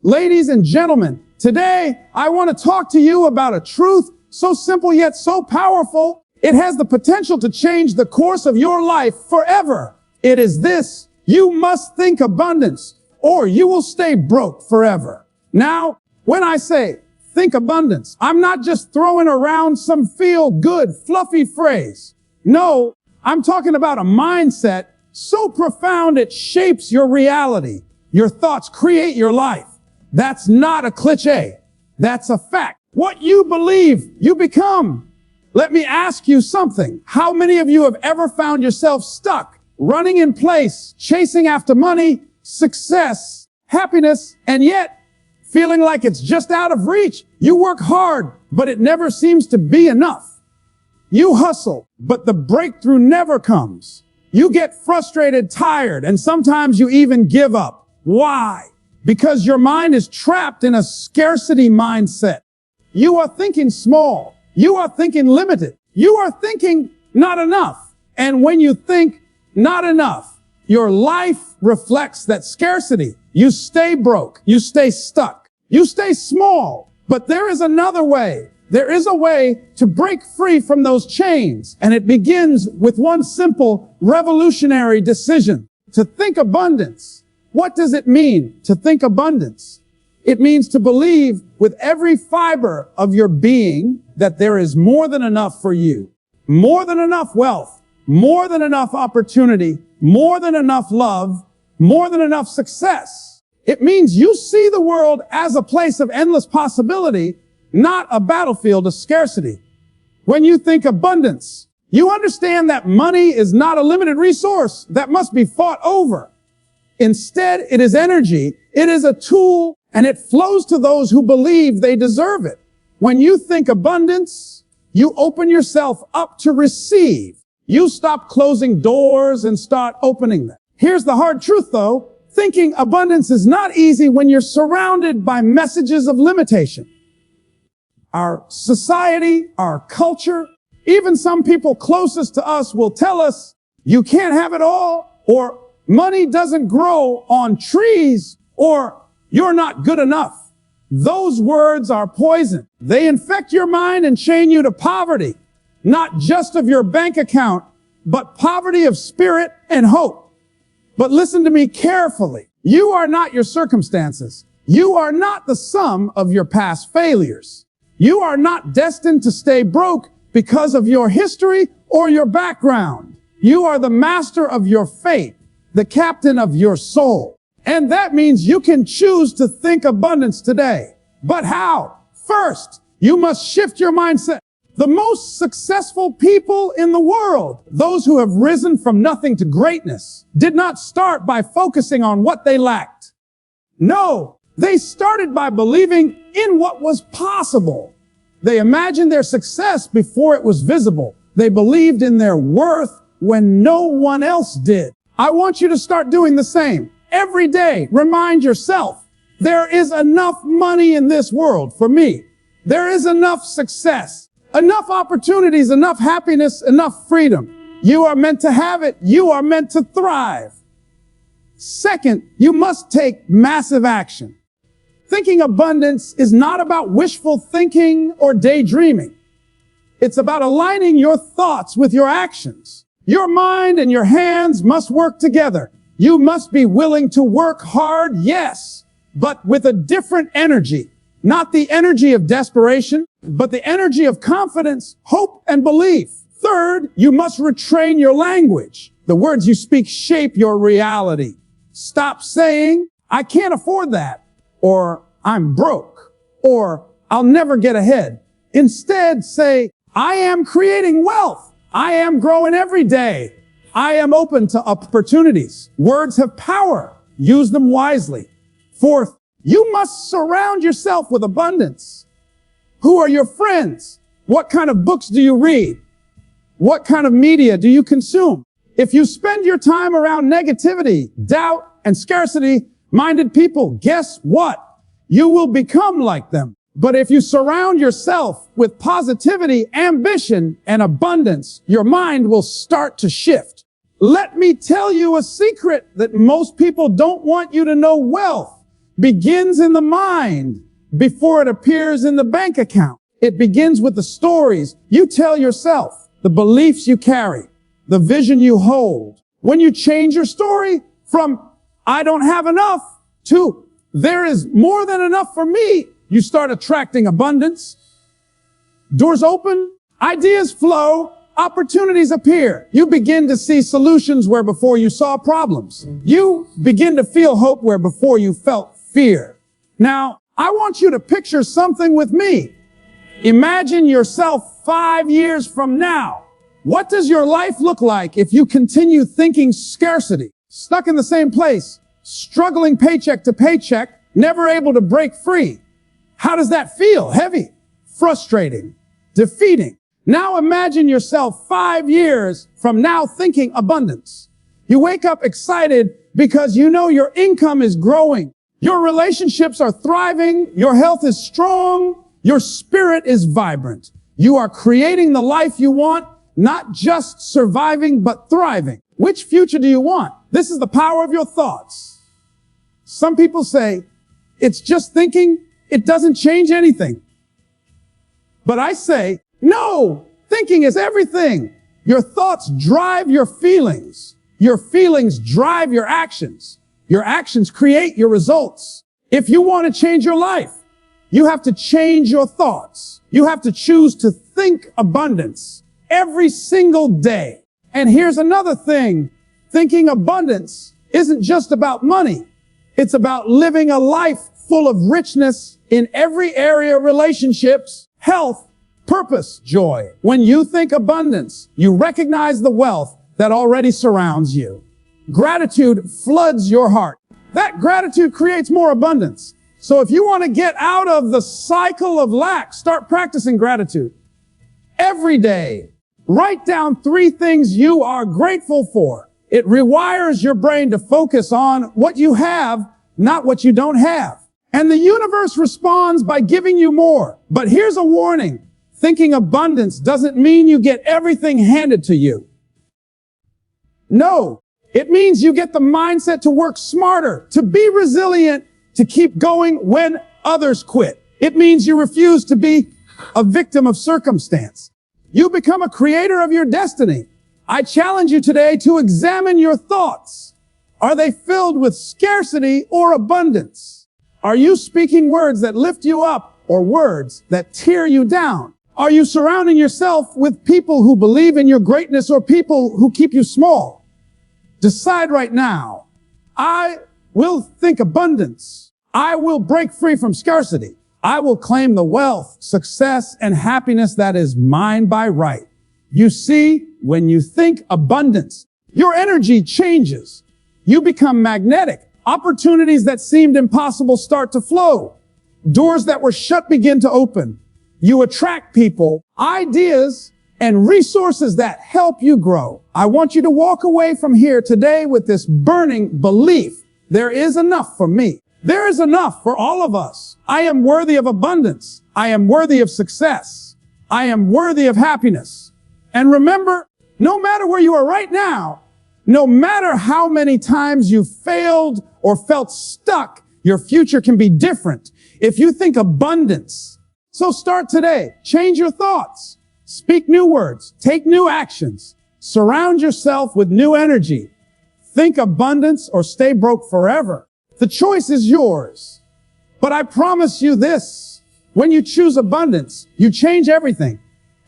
Ladies and gentlemen, today I want to talk to you about a truth so simple yet so powerful. It has the potential to change the course of your life forever. It is this: you must think abundance or you will stay broke forever. Now, when I say think abundance, I'm not just throwing around some feel-good, fluffy phrase. No, I'm talking about a mindset so profound it shapes your reality. Your thoughts create your life. That's not a cliche. That's a fact. What you believe, you become. Let me ask you something. How many of you have ever found yourself stuck, running in place, chasing after money, success, happiness, and yet feeling like it's just out of reach? You work hard, but it never seems to be enough. You hustle, but the breakthrough never comes. You get frustrated, tired, and sometimes you even give up. Why? Because your mind is trapped in a scarcity mindset. You are thinking small. You are thinking limited. You are thinking not enough. And when you think not enough, your life reflects that scarcity. You stay broke. You stay stuck. You stay small. But there is another way. There is a way to break free from those chains. And it begins with one simple, revolutionary decision: to think abundance. What does it mean to think abundance? It means to believe with every fiber of your being that there is more than enough for you, more than enough wealth, more than enough opportunity, more than enough love, more than enough success. It means you see the world as a place of endless possibility, not a battlefield of scarcity. When you think abundance, you understand that money is not a limited resource that must be fought over. Instead, it is energy. It is a tool, and it flows to those who believe they deserve it. When you think abundance, you open yourself up to receive. You stop closing doors and start opening them. Here's the hard truth, though. Thinking abundance is not easy when you're surrounded by messages of limitation. Our society, our culture, even some people closest to us will tell us, you can't have it all, or money doesn't grow on trees, or you're not good enough. Those words are poison. They infect your mind and chain you to poverty, not just of your bank account, but poverty of spirit and hope. But listen to me carefully. You are not your circumstances. You are not the sum of your past failures. You are not destined to stay broke because of your history or your background. You are the master of your fate, the captain of your soul. And that means you can choose to think abundance today. But how? First, you must shift your mindset. The most successful people in the world, those who have risen from nothing to greatness, did not start by focusing on what they lacked. No, they started by believing in what was possible. They imagined their success before it was visible. They believed in their worth when no one else did. I want you to start doing the same. Every day, remind yourself, there is enough money in this world for me. There is enough success, enough opportunities, enough happiness, enough freedom. You are meant to have it. You are meant to thrive. Second, you must take massive action. Thinking abundance is not about wishful thinking or daydreaming. It's about aligning your thoughts with your actions. Your mind and your hands must work together. You must be willing to work hard, yes, but with a different energy. Not the energy of desperation, but the energy of confidence, hope, and belief. Third, you must retrain your language. The words you speak shape your reality. Stop saying, I can't afford that, or I'm broke, or I'll never get ahead. Instead, say, I am creating wealth. I am growing every day. I am open to opportunities. Words have power. Use them wisely. Fourth, you must surround yourself with abundance. Who are your friends? What kind of books do you read? What kind of media do you consume? If you spend your time around negativity, doubt, and scarcity-minded people, guess what? You will become like them. But if you surround yourself with positivity, ambition, and abundance, your mind will start to shift. Let me tell you a secret that most people don't want you to know: wealth begins in the mind before it appears in the bank account. It begins with the stories you tell yourself, the beliefs you carry, the vision you hold. When you change your story from I don't have enough to there is more than enough for me, you start attracting abundance. Doors open, ideas flow, opportunities appear. You begin to see solutions where before you saw problems. You begin to feel hope where before you felt fear. Now, I want you to picture something with me. Imagine yourself 5 years from now. What does your life look like if you continue thinking scarcity, stuck in the same place, struggling paycheck to paycheck, never able to break free? How does that feel? Heavy, frustrating, defeating. Now imagine yourself 5 years from now thinking abundance. You wake up excited because you know your income is growing. Your relationships are thriving. Your health is strong. Your spirit is vibrant. You are creating the life you want, not just surviving, but thriving. Which future do you want? This is the power of your thoughts. Some people say, it's just thinking, it doesn't change anything. But I say, no, thinking is everything. Your thoughts drive your feelings. Your feelings drive your actions. Your actions create your results. If you want to change your life, you have to change your thoughts. You have to choose to think abundance every single day. And here's another thing. Thinking abundance isn't just about money. It's about living a life full of richness in every area of relationships, health, purpose, joy. When you think abundance, you recognize the wealth that already surrounds you. Gratitude floods your heart. That gratitude creates more abundance. So if you want to get out of the cycle of lack, start practicing gratitude. Every day, write down 3 things you are grateful for. It rewires your brain to focus on what you have, not what you don't have. And the universe responds by giving you more. But here's a warning. Thinking abundance doesn't mean you get everything handed to you. No, it means you get the mindset to work smarter, to be resilient, to keep going when others quit. It means you refuse to be a victim of circumstance. You become a creator of your destiny. I challenge you today to examine your thoughts. Are they filled with scarcity or abundance? Are you speaking words that lift you up or words that tear you down? Are you surrounding yourself with people who believe in your greatness or people who keep you small? Decide right now. I will think abundance. I will break free from scarcity. I will claim the wealth, success, and happiness that is mine by right. You see, when you think abundance, your energy changes. You become magnetic. Opportunities that seemed impossible start to flow. Doors that were shut begin to open. You attract people, ideas, and resources that help you grow. I want you to walk away from here today with this burning belief. There is enough for me. There is enough for all of us. I am worthy of abundance. I am worthy of success. I am worthy of happiness. And remember, no matter where you are right now, no matter how many times you failed or felt stuck, your future can be different if you think abundance. So start today. Change your thoughts. Speak new words. Take new actions. Surround yourself with new energy. Think abundance or stay broke forever. The choice is yours. But I promise you this. When you choose abundance, you change everything.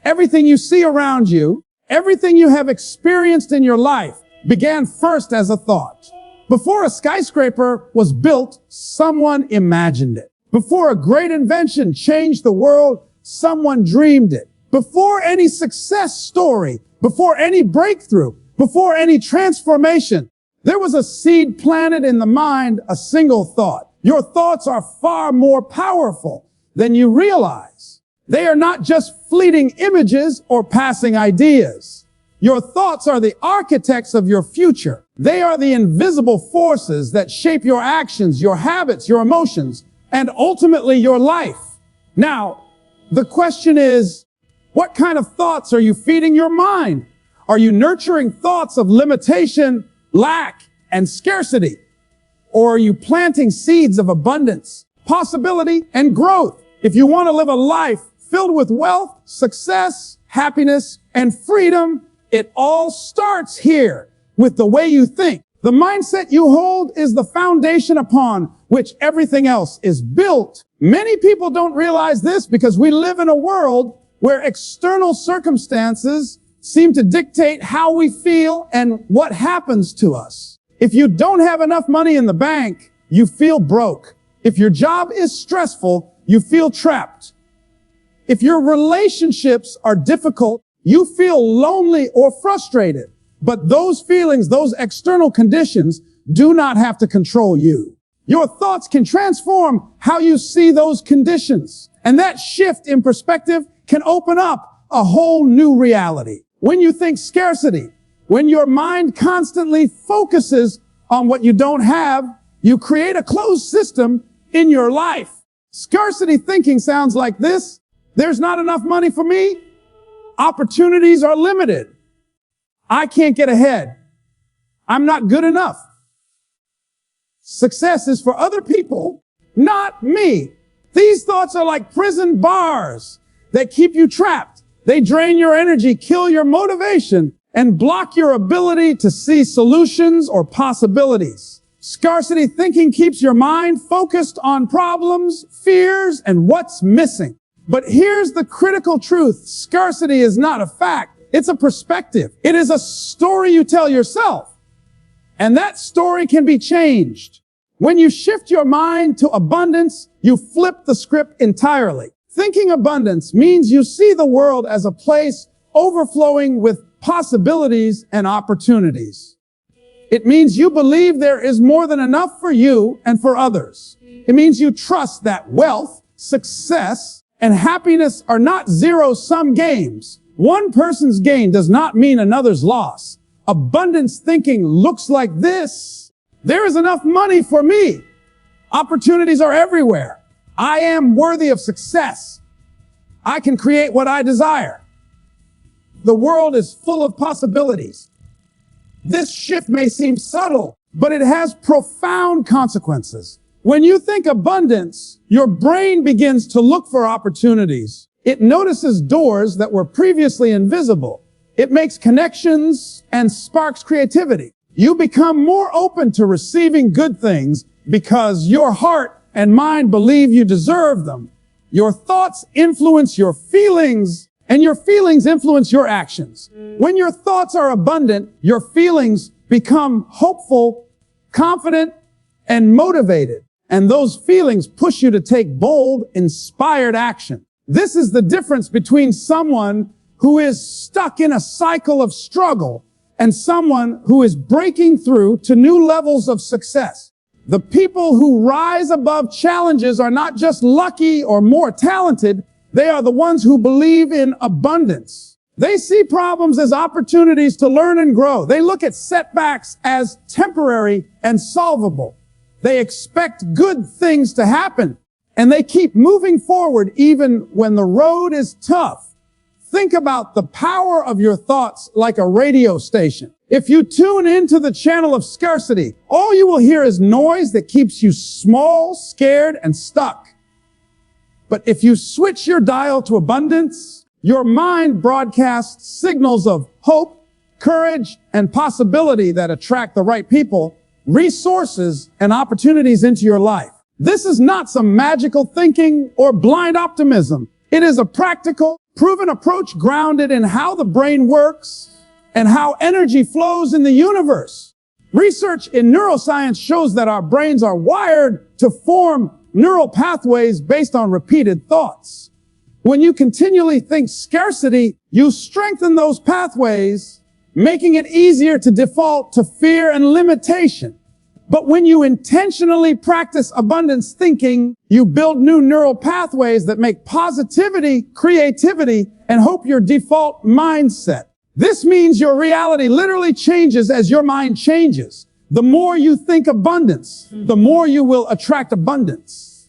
Everything you see around you, everything you have experienced in your life began first as a thought. Before a skyscraper was built, someone imagined it. Before a great invention changed the world, someone dreamed it. Before any success story, before any breakthrough, before any transformation, there was a seed planted in the mind, a single thought. Your thoughts are far more powerful than you realize. They are not just fleeting images or passing ideas. Your thoughts are the architects of your future. They are the invisible forces that shape your actions, your habits, your emotions, and ultimately your life. Now, the question is, what kind of thoughts are you feeding your mind? Are you nurturing thoughts of limitation, lack, and scarcity? Or are you planting seeds of abundance, possibility, and growth? If you want to live a life filled with wealth, success, happiness, and freedom, it all starts here with the way you think. The mindset you hold is the foundation upon which everything else is built. Many people don't realize this because we live in a world where external circumstances seem to dictate how we feel and what happens to us. If you don't have enough money in the bank, you feel broke. If your job is stressful, you feel trapped. If your relationships are difficult, you feel lonely or frustrated. But those feelings, those external conditions, do not have to control you. Your thoughts can transform how you see those conditions. And that shift in perspective can open up a whole new reality. When you think scarcity, when your mind constantly focuses on what you don't have, you create a closed system in your life. Scarcity thinking sounds like this. There's not enough money for me. Opportunities are limited. I can't get ahead. I'm not good enough. Success is for other people, not me. These thoughts are like prison bars that keep you trapped. They drain your energy, kill your motivation, and block your ability to see solutions or possibilities. Scarcity thinking keeps your mind focused on problems, fears, and what's missing. But here's the critical truth. Scarcity is not a fact. It's a perspective. It is a story you tell yourself. And that story can be changed. When you shift your mind to abundance, you flip the script entirely. Thinking abundance means you see the world as a place overflowing with possibilities and opportunities. It means you believe there is more than enough for you and for others. It means you trust that wealth, success, and happiness are not zero-sum games. One person's gain does not mean another's loss. Abundance thinking looks like this. There is enough money for me. Opportunities are everywhere. I am worthy of success. I can create what I desire. The world is full of possibilities. This shift may seem subtle, but it has profound consequences. When you think abundance, your brain begins to look for opportunities. It notices doors that were previously invisible. It makes connections and sparks creativity. You become more open to receiving good things because your heart and mind believe you deserve them. Your thoughts influence your feelings, and your feelings influence your actions. When your thoughts are abundant, your feelings become hopeful, confident, and motivated. And those feelings push you to take bold, inspired action. This is the difference between someone who is stuck in a cycle of struggle and someone who is breaking through to new levels of success. The people who rise above challenges are not just lucky or more talented. They are the ones who believe in abundance. They see problems as opportunities to learn and grow. They look at setbacks as temporary and solvable. They expect good things to happen, and they keep moving forward even when the road is tough. Think about the power of your thoughts like a radio station. If you tune into the channel of scarcity, all you will hear is noise that keeps you small, scared, and stuck. But if you switch your dial to abundance, your mind broadcasts signals of hope, courage, and possibility that attract the right people, resources, and opportunities into your life. This is not some magical thinking or blind optimism. It is a practical, proven approach grounded in how the brain works and how energy flows in the universe. Research in neuroscience shows that our brains are wired to form neural pathways based on repeated thoughts. When you continually think scarcity, you strengthen those pathways, making it easier to default to fear and limitation. But when you intentionally practice abundance thinking, you build new neural pathways that make positivity, creativity, and hope your default mindset. This means your reality literally changes as your mind changes. The more you think abundance, the more you will attract abundance.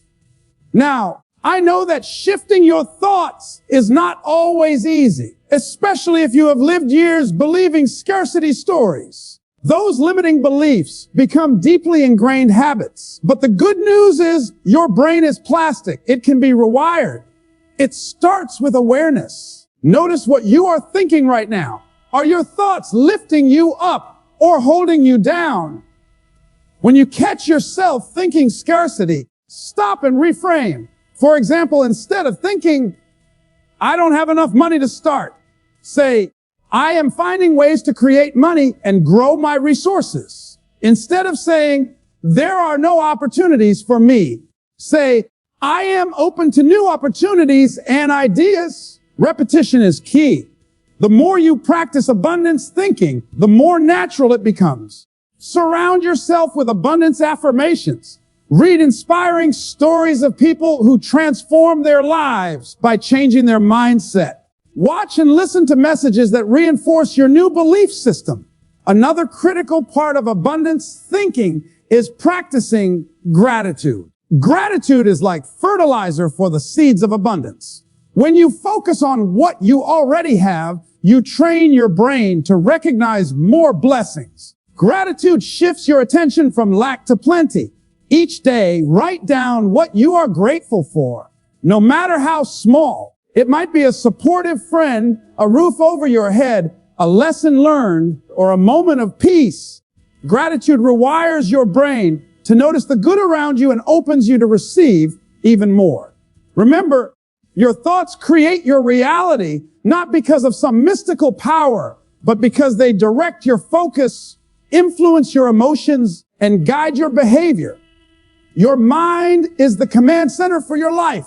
Now, I know that shifting your thoughts is not always easy, especially if you have lived years believing scarcity stories. Those limiting beliefs become deeply ingrained habits. But the good news is your brain is plastic. It can be rewired. It starts with awareness. Notice what you are thinking right now. Are your thoughts lifting you up or holding you down? When you catch yourself thinking scarcity, stop and reframe. For example, instead of thinking, I don't have enough money to start, say, I am finding ways to create money and grow my resources. Instead of saying, there are no opportunities for me, say, I am open to new opportunities and ideas. Repetition is key. The more you practice abundance thinking, the more natural it becomes. Surround yourself with abundance affirmations. Read inspiring stories of people who transform their lives by changing their mindset. Watch and listen to messages that reinforce your new belief system. Another critical part of abundance thinking is practicing gratitude. Gratitude is like fertilizer for the seeds of abundance. When you focus on what you already have, you train your brain to recognize more blessings. Gratitude shifts your attention from lack to plenty. Each day, write down what you are grateful for, no matter how small. It might be a supportive friend, a roof over your head, a lesson learned, or a moment of peace. Gratitude rewires your brain to notice the good around you and opens you to receive even more. Remember, your thoughts create your reality, not because of some mystical power, but because they direct your focus, influence your emotions, and guide your behavior. Your mind is the command center for your life.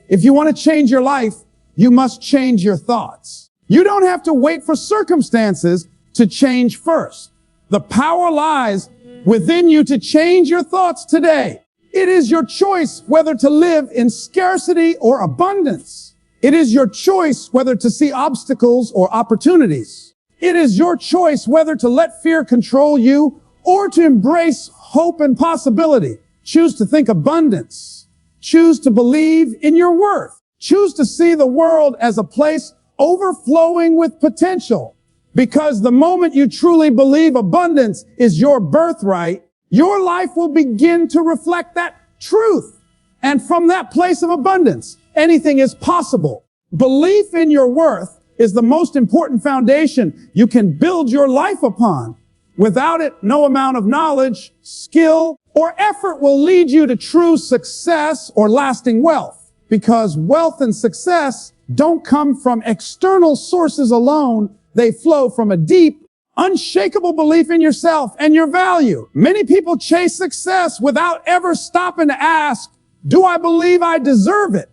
If you want to change your life, you must change your thoughts. You don't have to wait for circumstances to change first. The power lies within you to change your thoughts today. It is your choice whether to live in scarcity or abundance. It is your choice whether to see obstacles or opportunities. It is your choice whether to let fear control you or to embrace hope and possibility. Choose to think abundance. Choose to believe in your worth. Choose to see the world as a place overflowing with potential. Because the moment you truly believe abundance is your birthright, your life will begin to reflect that truth. And from that place of abundance, anything is possible. Belief in your worth is the most important foundation you can build your life upon. Without it, no amount of knowledge, skill, or effort will lead you to true success or lasting wealth. Because wealth and success don't come from external sources alone. They flow from a deep, unshakable belief in yourself and your value. Many people chase success without ever stopping to ask, do I believe I deserve it?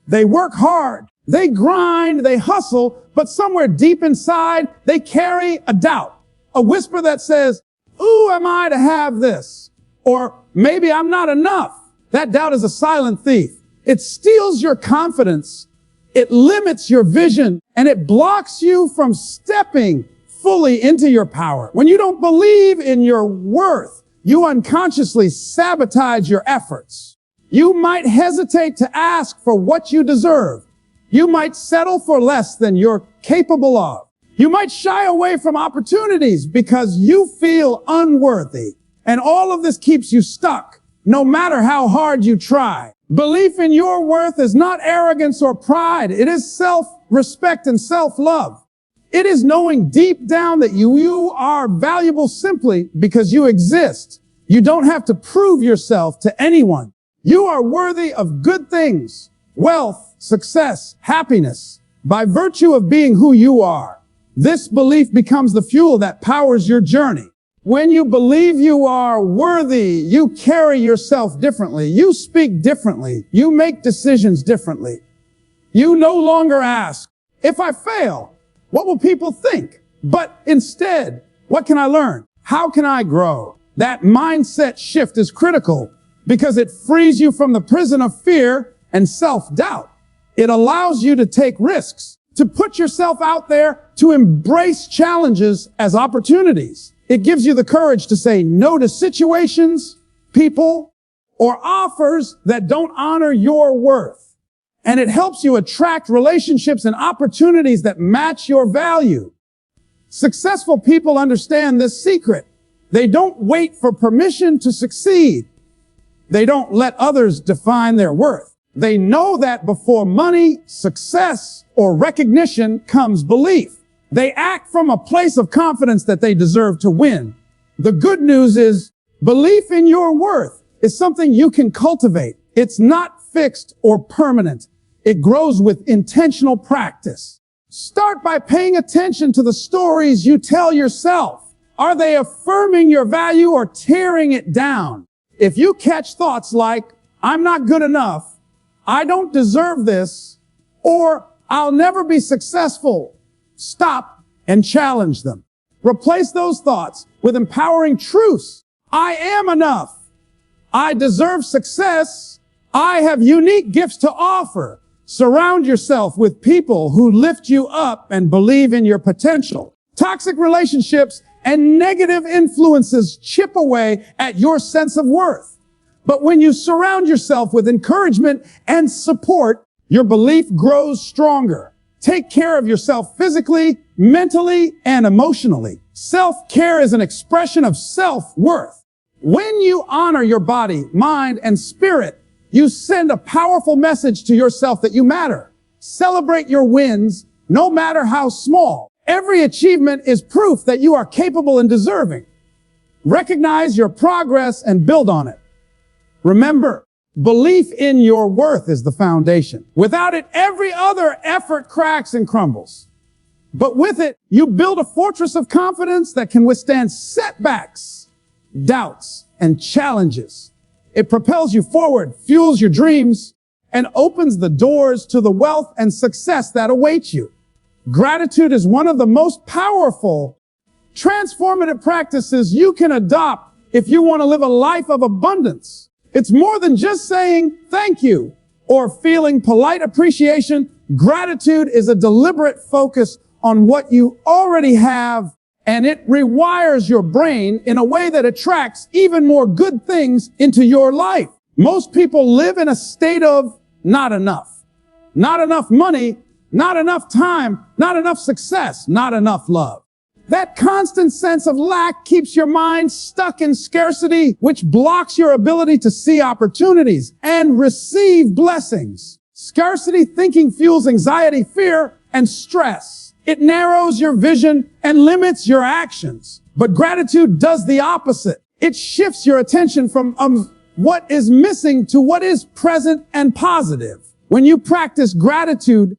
They work hard, they grind, they hustle, but somewhere deep inside, they carry a doubt. A whisper that says, who am I to have this? Or maybe I'm not enough. That doubt is a silent thief. It steals your confidence. It limits your vision and it blocks you from stepping fully into your power. When you don't believe in your worth, you unconsciously sabotage your efforts. You might hesitate to ask for what you deserve. You might settle for less than you're capable of. You might shy away from opportunities because you feel unworthy. And all of this keeps you stuck, no matter how hard you try. Belief in your worth is not arrogance or pride. It is self-respect and self-love. It is knowing deep down that you are valuable simply because you exist. You don't have to prove yourself to anyone. You are worthy of good things, wealth, success, happiness, by virtue of being who you are. This belief becomes the fuel that powers your journey. When you believe you are worthy, you carry yourself differently. You speak differently. You make decisions differently. You no longer ask, if I fail, what will people think? But instead, what can I learn? How can I grow? That mindset shift is critical because it frees you from the prison of fear and self-doubt. It allows you to take risks, to put yourself out there, to embrace challenges as opportunities. It gives you the courage to say no to situations, people, or offers that don't honor your worth. And it helps you attract relationships and opportunities that match your value. Successful people understand this secret. They don't wait for permission to succeed. They don't let others define their worth. They know that before money, success, or recognition comes belief. They act from a place of confidence that they deserve to win. The good news is, belief in your worth is something you can cultivate. It's not fixed or permanent. It grows with intentional practice. Start by paying attention to the stories you tell yourself. Are they affirming your value or tearing it down? If you catch thoughts like, I'm not good enough, I don't deserve this, or I'll never be successful, stop and challenge them. Replace those thoughts with empowering truths. I am enough. I deserve success. I have unique gifts to offer. Surround yourself with people who lift you up and believe in your potential. Toxic relationships and negative influences chip away at your sense of worth. But when you surround yourself with encouragement and support, your belief grows stronger. Take care of yourself physically, mentally, and emotionally. Self-care is an expression of self-worth. When you honor your body, mind, and spirit, you send a powerful message to yourself that you matter. Celebrate your wins, no matter how small. Every achievement is proof that you are capable and deserving. Recognize your progress and build on it. Remember, belief in your worth is the foundation. Without it, every other effort cracks and crumbles. But with it, you build a fortress of confidence that can withstand setbacks, doubts, and challenges. It propels you forward, fuels your dreams, and opens the doors to the wealth and success that awaits you. Gratitude is one of the most powerful, transformative practices you can adopt if you want to live a life of abundance. It's more than just saying thank you or feeling polite appreciation. Gratitude is a deliberate focus on what you already have, and it rewires your brain in a way that attracts even more good things into your life. Most people live in a state of not enough. Not enough money, not enough time, not enough success, not enough love. That constant sense of lack keeps your mind stuck in scarcity, which blocks your ability to see opportunities and receive blessings. Scarcity thinking fuels anxiety, fear, and stress. It narrows your vision and limits your actions. But gratitude does the opposite. It shifts your attention from what is missing to what is present and positive. When you practice gratitude,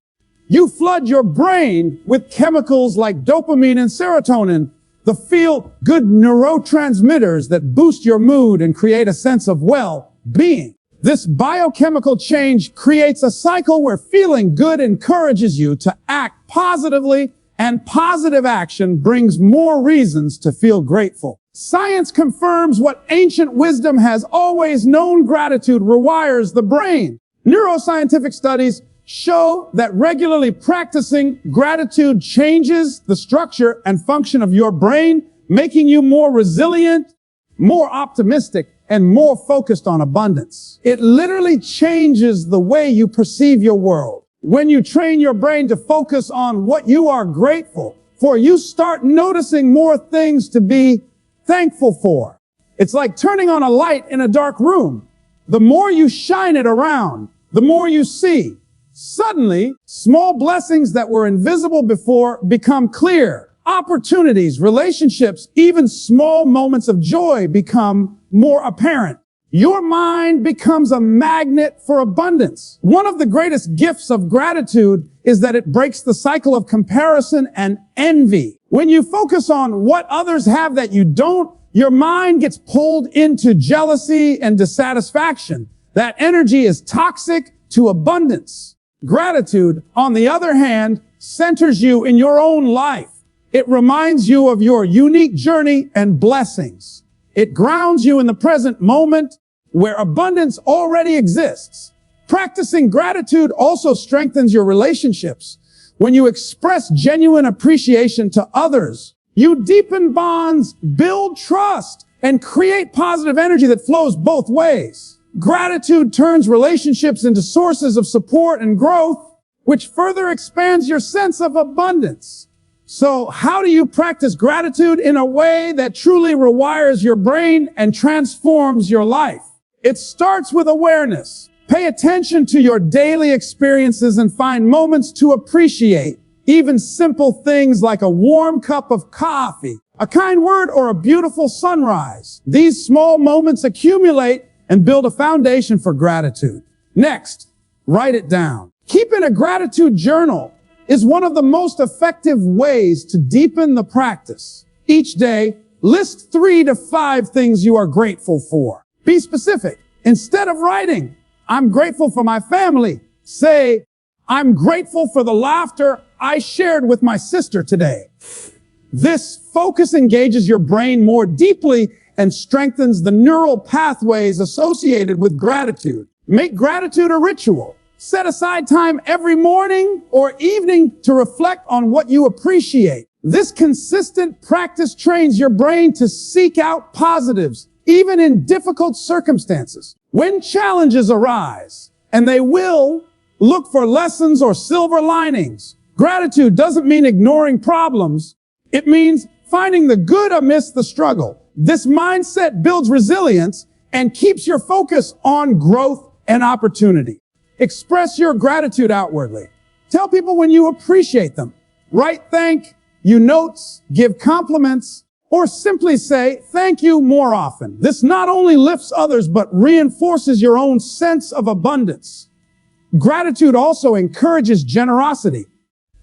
you flood your brain with chemicals like dopamine and serotonin, the feel-good neurotransmitters that boost your mood and create a sense of well-being. This biochemical change creates a cycle where feeling good encourages you to act positively, and positive action brings more reasons to feel grateful. Science confirms what ancient wisdom has always known: gratitude rewires the brain. Neuroscientific studies show that regularly practicing gratitude changes the structure and function of your brain, making you more resilient, more optimistic, and more focused on abundance. It literally changes the way you perceive your world. When you train your brain to focus on what you are grateful for, you start noticing more things to be thankful for. It's like turning on a light in a dark room. The more you shine it around, the more you see. Suddenly, small blessings that were invisible before become clear. Opportunities, relationships, even small moments of joy become more apparent. Your mind becomes a magnet for abundance. One of the greatest gifts of gratitude is that it breaks the cycle of comparison and envy. When you focus on what others have that you don't, your mind gets pulled into jealousy and dissatisfaction. That energy is toxic to abundance. Gratitude, on the other hand, centers you in your own life. It reminds you of your unique journey and blessings. It grounds you in the present moment where abundance already exists. Practicing gratitude also strengthens your relationships. When you express genuine appreciation to others, you deepen bonds, build trust, and create positive energy that flows both ways. Gratitude turns relationships into sources of support and growth, which further expands your sense of abundance. So how do you practice gratitude in a way that truly rewires your brain and transforms your life? It starts with awareness. Pay attention to your daily experiences and find moments to appreciate. Even simple things like a warm cup of coffee, a kind word, or a beautiful sunrise. These small moments accumulate and build a foundation for gratitude. Next, write it down. Keeping a gratitude journal is one of the most effective ways to deepen the practice. Each day, list 3 to 5 things you are grateful for. Be specific. Instead of writing, "I'm grateful for my family," say, "I'm grateful for the laughter I shared with my sister today." This focus engages your brain more deeply and strengthens the neural pathways associated with gratitude. Make gratitude a ritual. Set aside time every morning or evening to reflect on what you appreciate. This consistent practice trains your brain to seek out positives, even in difficult circumstances. When challenges arise, and they will, look for lessons or silver linings. Gratitude doesn't mean ignoring problems. It means finding the good amidst the struggle. This mindset builds resilience and keeps your focus on growth and opportunity. Express your gratitude outwardly. Tell people when you appreciate them. Write thank you notes, give compliments, or simply say thank you more often. This not only lifts others, but reinforces your own sense of abundance. Gratitude also encourages generosity.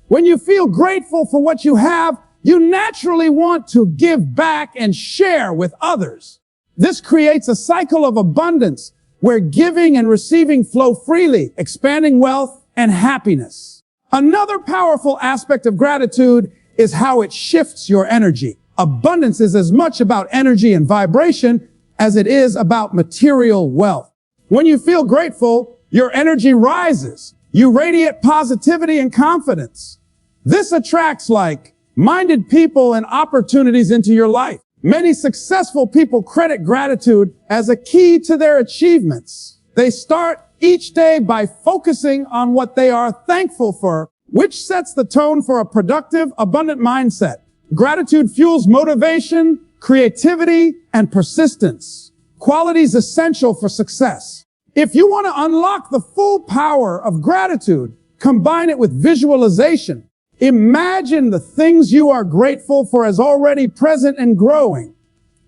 When you feel grateful for what you have, you naturally want to give back and share with others. This creates a cycle of abundance where giving and receiving flow freely, expanding wealth and happiness. Another powerful aspect of gratitude is how it shifts your energy. Abundance is as much about energy and vibration as it is about material wealth. When you feel grateful, your energy rises. You radiate positivity and confidence. This attracts like-minded people and opportunities into your life. Many successful people credit gratitude as a key to their achievements. They start each day by focusing on what they are thankful for, which sets the tone for a productive, abundant mindset. Gratitude fuels motivation, creativity, and persistence, qualities essential for success. If you want to unlock the full power of gratitude, combine it with visualization. Imagine the things you are grateful for as already present and growing.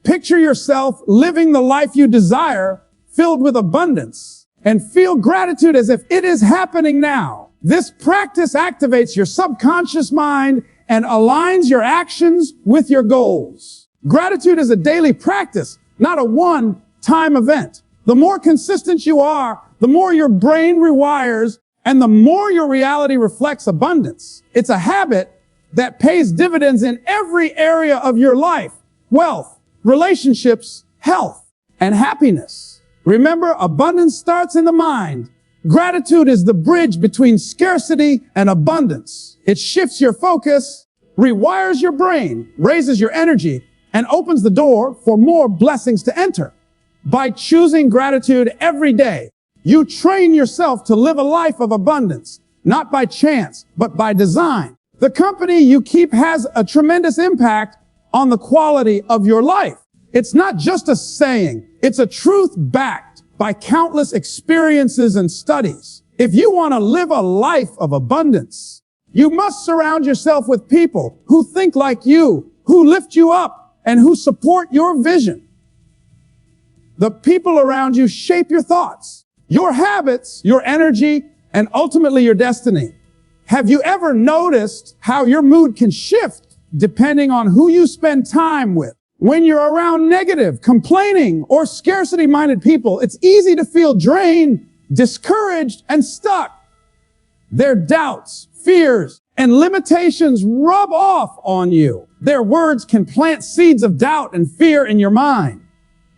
Picture yourself living the life you desire, filled with abundance, and feel gratitude as if it is happening now. This practice activates your subconscious mind and aligns your actions with your goals. Gratitude is a daily practice, not a one-time event. The more consistent you are, the more your brain rewires, and the more your reality reflects abundance. It's a habit that pays dividends in every area of your life: wealth, relationships, health, and happiness. Remember, abundance starts in the mind. Gratitude is the bridge between scarcity and abundance. It shifts your focus, rewires your brain, raises your energy, and opens the door for more blessings to enter. By choosing gratitude every day, you train yourself to live a life of abundance, not by chance, but by design. The company you keep has a tremendous impact on the quality of your life. It's not just a saying, it's a truth backed by countless experiences and studies. If you want to live a life of abundance, you must surround yourself with people who think like you, who lift you up, and who support your vision. The people around you shape your thoughts, your habits, your energy, and ultimately your destiny. Have you ever noticed how your mood can shift depending on who you spend time with? When you're around negative, complaining, or scarcity-minded people, it's easy to feel drained, discouraged, and stuck. Their doubts, fears, and limitations rub off on you. Their words can plant seeds of doubt and fear in your mind.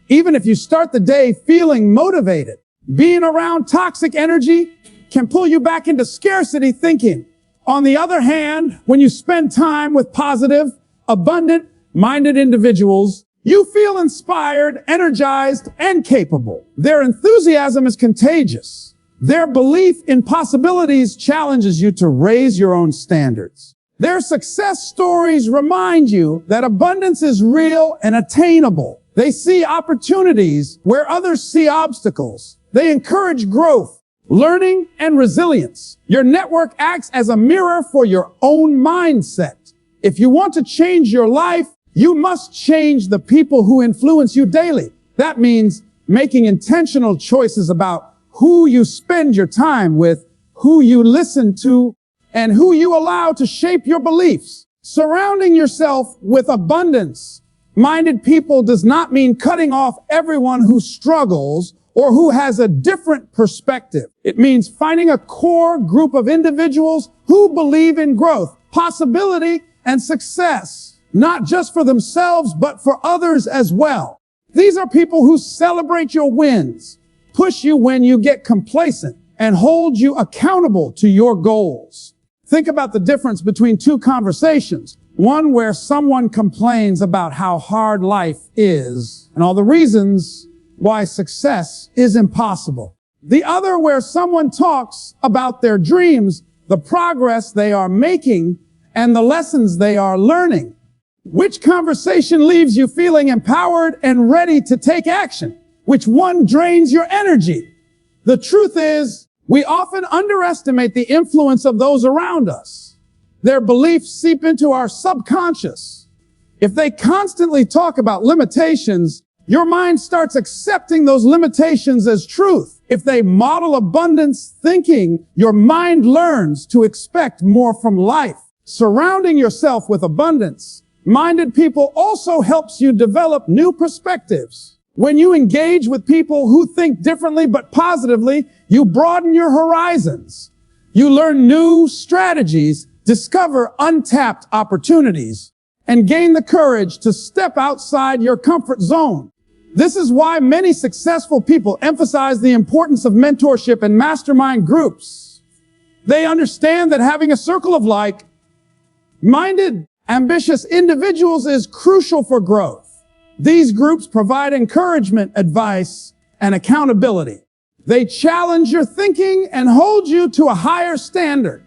Even if you start the day feeling motivated, being around toxic energy can pull you back into scarcity thinking. On the other hand, when you spend time with positive, abundant-minded individuals, you feel inspired, energized, and capable. Their enthusiasm is contagious. Their belief in possibilities challenges you to raise your own standards. Their success stories remind you that abundance is real and attainable. They see opportunities where others see obstacles. They encourage growth, learning, and resilience. Your network acts as a mirror for your own mindset. If you want to change your life, you must change the people who influence you daily. That means making intentional choices about who you spend your time with, who you listen to, and who you allow to shape your beliefs. Surrounding yourself with abundance-minded people does not mean cutting off everyone who struggles or who has a different perspective. It means finding a core group of individuals who believe in growth, possibility, and success, not just for themselves, but for others as well. These are people who celebrate your wins, push you when you get complacent, and hold you accountable to your goals. Think about the difference between two conversations. One where someone complains about how hard life is and all the reasons why success is impossible. The other where someone talks about their dreams, the progress they are making, and the lessons they are learning. Which conversation leaves you feeling empowered and ready to take action? Which one drains your energy? The truth is, we often underestimate the influence of those around us. Their beliefs seep into our subconscious. If they constantly talk about limitations, your mind starts accepting those limitations as truth. If they model abundance thinking, your mind learns to expect more from life. Surrounding yourself with abundance-minded people also helps you develop new perspectives. When you engage with people who think differently but positively, you broaden your horizons. You learn new strategies, discover untapped opportunities, and gain the courage to step outside your comfort zone. This is why many successful people emphasize the importance of mentorship and mastermind groups. They understand that having a circle of like-minded, ambitious individuals is crucial for growth. These groups provide encouragement, advice, and accountability. They challenge your thinking and hold you to a higher standard.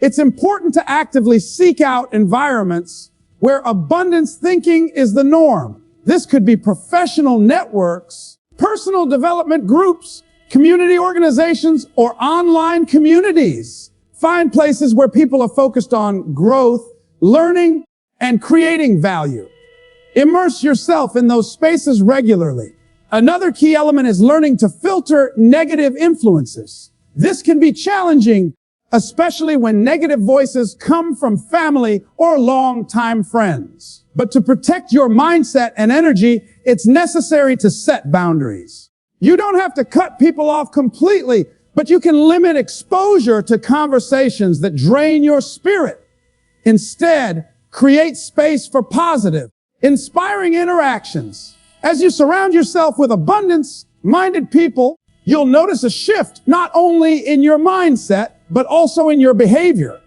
It's important to actively seek out environments where abundance thinking is the norm. This could be professional networks, personal development groups, community organizations, or online communities. Find places where people are focused on growth, learning, and creating value. Immerse yourself in those spaces regularly. Another key element is learning to filter negative influences. This can be challenging, especially when negative voices come from family or longtime friends. But to protect your mindset and energy, it's necessary to set boundaries. You don't have to cut people off completely, but you can limit exposure to conversations that drain your spirit. Instead, create space for positive, inspiring interactions. As you surround yourself with abundance-minded people, you'll notice a shift not only in your mindset, but also in your behavior.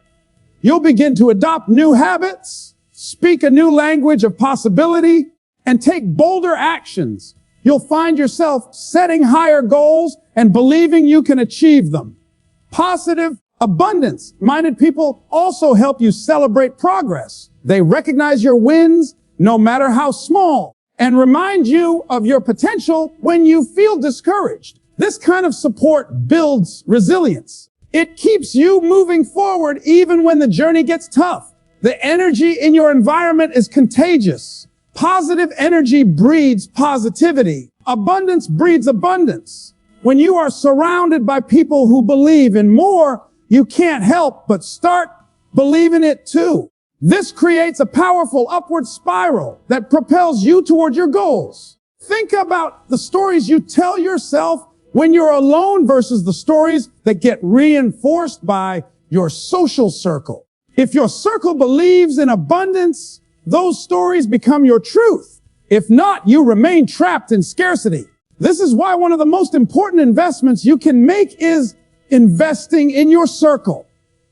You'll begin to adopt new habits, speak a new language of possibility, and take bolder actions. You'll find yourself setting higher goals and believing you can achieve them. Positive, abundance-minded people also help you celebrate progress. They recognize your wins, no matter how small, and remind you of your potential when you feel discouraged. This kind of support builds resilience. It keeps you moving forward even when the journey gets tough. The energy in your environment is contagious. Positive energy breeds positivity. Abundance breeds abundance. When you are surrounded by people who believe in more, you can't help but start believing it too. This creates a powerful upward spiral that propels you toward your goals. Think about the stories you tell yourself when you're alone versus the stories that get reinforced by your social circle. If your circle believes in abundance, those stories become your truth. If not, you remain trapped in scarcity. This is why one of the most important investments you can make is investing in your circle.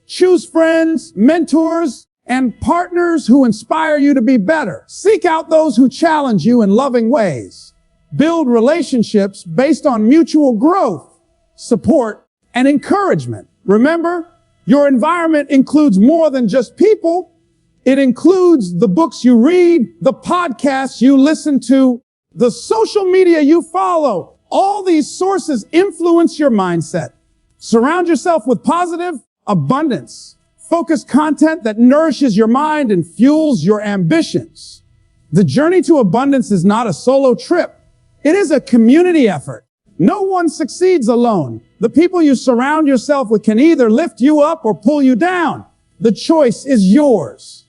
Choose friends, mentors, and partners who inspire you to be better. Seek out those who challenge you in loving ways. Build relationships based on mutual growth, support, and encouragement. Remember, Your environment includes more than just people. It includes the books you read, the podcasts you listen to, the social media you follow. All these sources influence your mindset. Surround yourself with positive, abundance, focused content that nourishes your mind and fuels your ambitions. The journey to abundance is not a solo trip. It is a community effort. No one succeeds alone. The people you surround yourself with can either lift you up or pull you down. The choice is yours.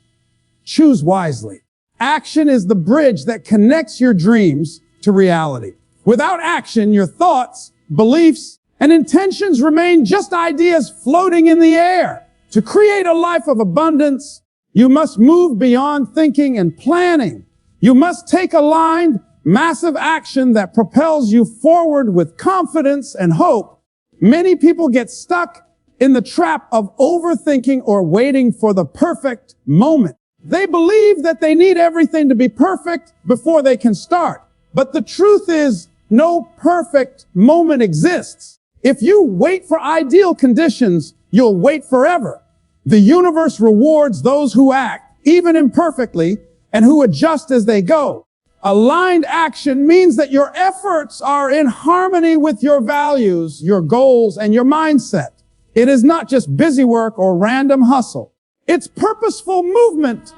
Choose wisely. Action is the bridge that connects your dreams to reality. Without action, your thoughts, beliefs, and intentions remain just ideas floating in the air. To create a life of abundance, you must move beyond thinking and planning. You must take aligned, massive action that propels you forward with confidence and hope. Many people get stuck in the trap of overthinking or waiting for the perfect moment. They believe that they need everything to be perfect before they can start. But the truth is, no perfect moment exists. If you wait for ideal conditions, you'll wait forever. The universe rewards those who act, even imperfectly, and who adjust as they go. Aligned action means that your efforts are in harmony with your values, your goals, and your mindset. It is not just busy work or random hustle. It's purposeful movement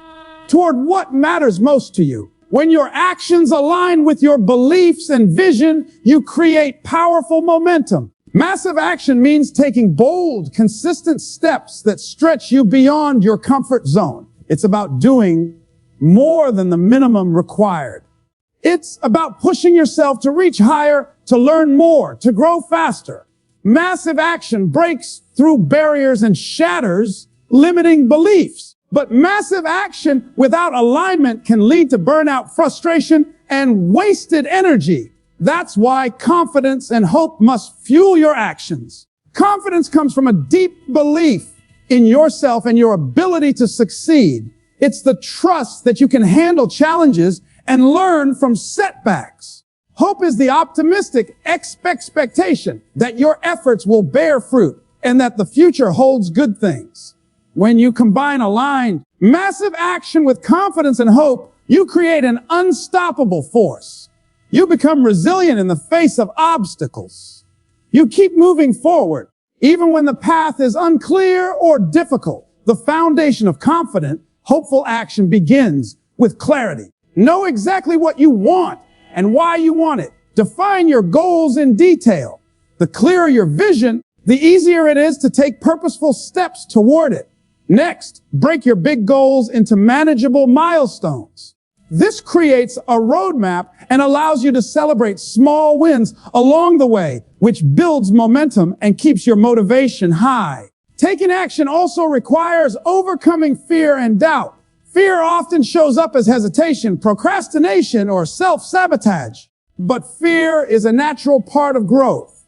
toward what matters most to you. When your actions align with your beliefs and vision, you create powerful momentum. Massive action means taking bold, consistent steps that stretch you beyond your comfort zone. It's about doing more than the minimum required. It's about pushing yourself to reach higher, to learn more, to grow faster. Massive action breaks through barriers and shatters limiting beliefs. But massive action without alignment can lead to burnout, frustration, and wasted energy. That's why confidence and hope must fuel your actions. Confidence comes from a deep belief in yourself and your ability to succeed. It's the trust that you can handle challenges and learn from setbacks. Hope is the optimistic expectation that your efforts will bear fruit and that the future holds good things. When you combine aligned, massive action with confidence and hope, you create an unstoppable force. You become resilient in the face of obstacles. You keep moving forward, even when the path is unclear or difficult. The foundation of confident, hopeful action begins with clarity. Know exactly what you want and why you want it. Define your goals in detail. The clearer your vision, the easier it is to take purposeful steps toward it. Next, break your big goals into manageable milestones. This creates a roadmap and allows you to celebrate small wins along the way, which builds momentum and keeps your motivation high. Taking action also requires overcoming fear and doubt. Fear often shows up as hesitation, procrastination, or self-sabotage. But fear is a natural part of growth.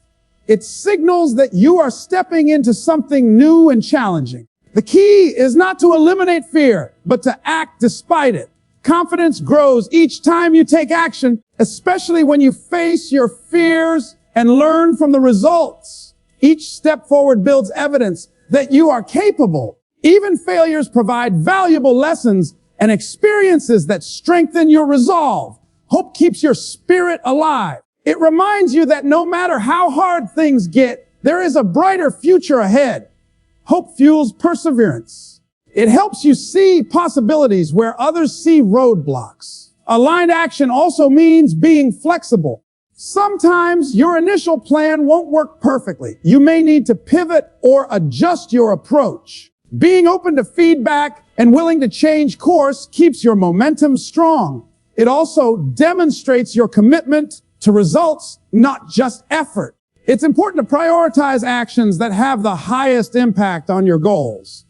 It signals that you are stepping into something new and challenging. The key is not to eliminate fear, but to act despite it. Confidence grows each time you take action, especially when you face your fears and learn from the results. Each step forward builds evidence that you are capable. Even failures provide valuable lessons and experiences that strengthen your resolve. Hope keeps your spirit alive. It reminds you that no matter how hard things get, there is a brighter future ahead. Hope fuels perseverance. It helps you see possibilities where others see roadblocks. Aligned action also means being flexible. Sometimes your initial plan won't work perfectly. You may need to pivot or adjust your approach. Being open to feedback and willing to change course keeps your momentum strong. It also demonstrates your commitment to results, not just effort. It's important to prioritize actions that have the highest impact on your goals.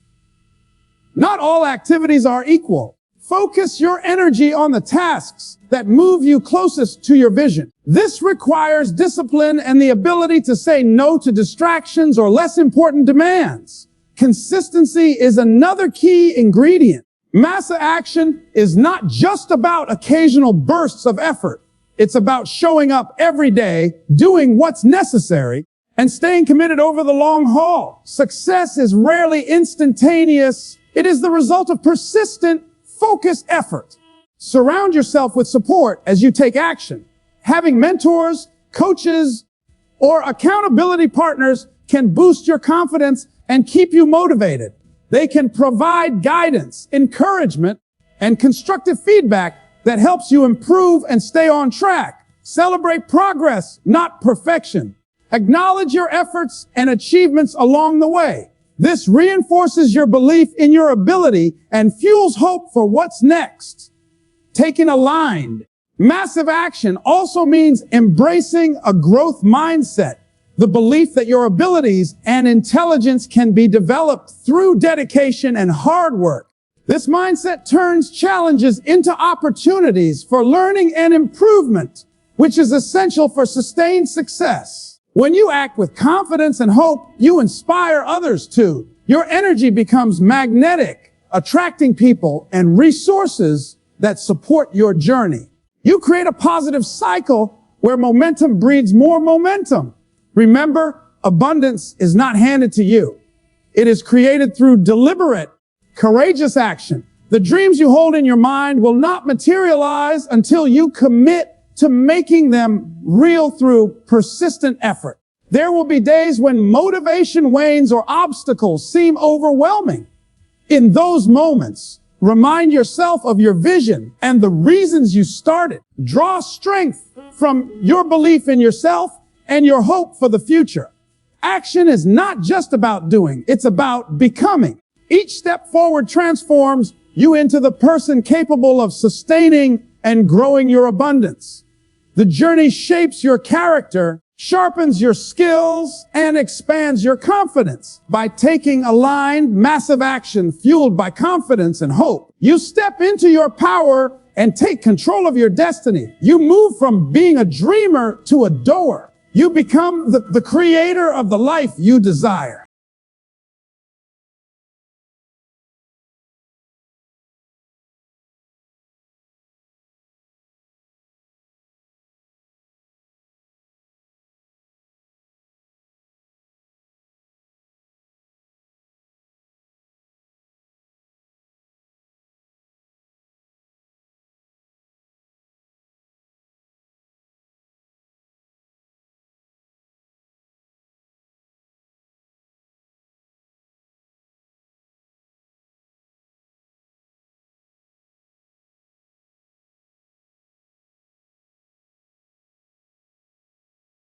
Not all activities are equal. Focus your energy on the tasks that move you closest to your vision. This requires discipline and the ability to say no to distractions or less important demands. Consistency is another key ingredient. Massive action is not just about occasional bursts of effort. It's about showing up every day, doing what's necessary, and staying committed over the long haul. Success is rarely instantaneous. It is the result of persistent, focused effort. Surround yourself with support as you take action. Having mentors, coaches, or accountability partners can boost your confidence and keep you motivated. They can provide guidance, encouragement, and constructive feedback that helps you improve and stay on track. Celebrate progress, not perfection. Acknowledge your efforts and achievements along the way. This reinforces your belief in your ability and fuels hope for what's next. Taking aligned, massive action also means embracing a growth mindset, the belief that your abilities and intelligence can be developed through dedication and hard work. This mindset turns challenges into opportunities for learning and improvement, which is essential for sustained success. When you act with confidence and hope, you inspire others too. Your energy becomes magnetic, attracting people and resources that support your journey. You create a positive cycle where momentum breeds more momentum. Remember, abundance is not handed to you. It is created through deliberate, courageous action. The dreams you hold in your mind will not materialize until you commit to making them real through persistent effort. There will be days when motivation wanes or obstacles seem overwhelming. In those moments, remind yourself of your vision and the reasons you started. Draw strength from your belief in yourself and your hope for the future. Action is not just about doing, it's about becoming. Each step forward transforms you into the person capable of sustaining and growing your abundance. The journey shapes your character, sharpens your skills, and expands your confidence. By taking aligned, massive action fueled by confidence and hope, you step into your power and take control of your destiny. You move from being a dreamer to a doer. You become the creator of the life you desire.